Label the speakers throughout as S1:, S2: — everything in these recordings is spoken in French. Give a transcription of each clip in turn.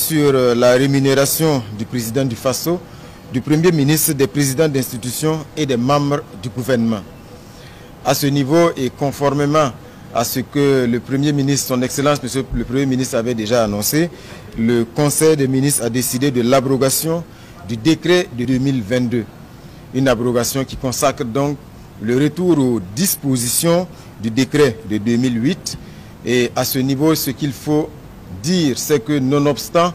S1: sur la rémunération du président du Faso, du Premier ministre, des présidents d'institutions et des membres du gouvernement. À ce niveau et conformément à ce que le Premier ministre, son Excellence, Monsieur le Premier ministre avait déjà annoncé, le Conseil des ministres a décidé de l'abrogation du décret de 2022. Une abrogation qui consacre donc le retour aux dispositions du décret de 2008. Et à ce niveau, ce qu'il faut dire, c'est que nonobstant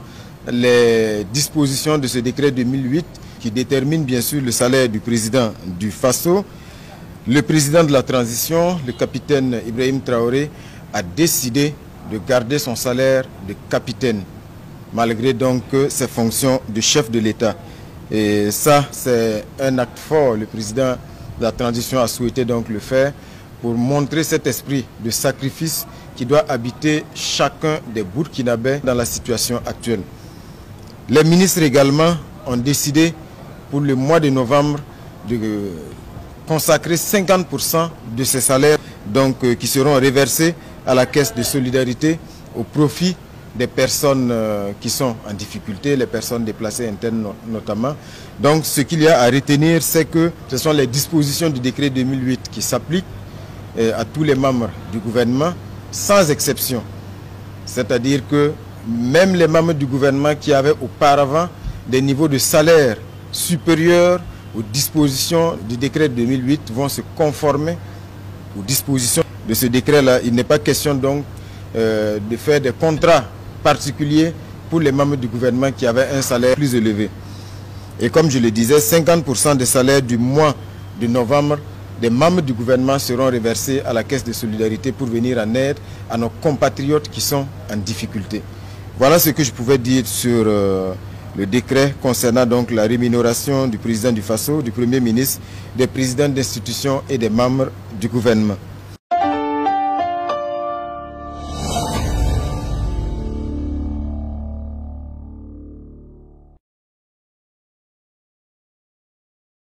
S1: les dispositions de ce décret 2008 qui détermine bien sûr le salaire du président du Faso, le président de la transition, le capitaine Ibrahim Traoré, a décidé de garder son salaire de capitaine, malgré donc ses fonctions de chef de l'État. Et ça, c'est un acte fort. Le président de la transition a souhaité donc le faire pour montrer cet esprit de sacrifice qui doit habiter chacun des Burkinabés dans la situation actuelle. Les ministres également ont décidé pour le mois de novembre de consacrer 50% de ces salaires donc, qui seront reversés à la caisse de solidarité au profit des personnes qui sont en difficulté, les personnes déplacées internes notamment. Donc ce qu'il y a à retenir, c'est que ce sont les dispositions du décret 2008 qui s'appliquent à tous les membres du gouvernement, sans exception. C'est-à-dire que même les membres du gouvernement qui avaient auparavant des niveaux de salaire supérieurs aux dispositions du décret 2008 vont se conformer aux dispositions de ce décret-là. Il n'est pas question donc de faire des contrats particuliers pour les membres du gouvernement qui avaient un salaire plus élevé. Et comme je le disais, 50% des salaires du mois de novembre des membres du gouvernement seront reversés à la caisse de solidarité pour venir en aide à nos compatriotes qui sont en difficulté. Voilà ce que je pouvais dire sur le décret concernant donc la rémunération du président du Faso, du Premier ministre, des présidents d'institutions et des membres du gouvernement.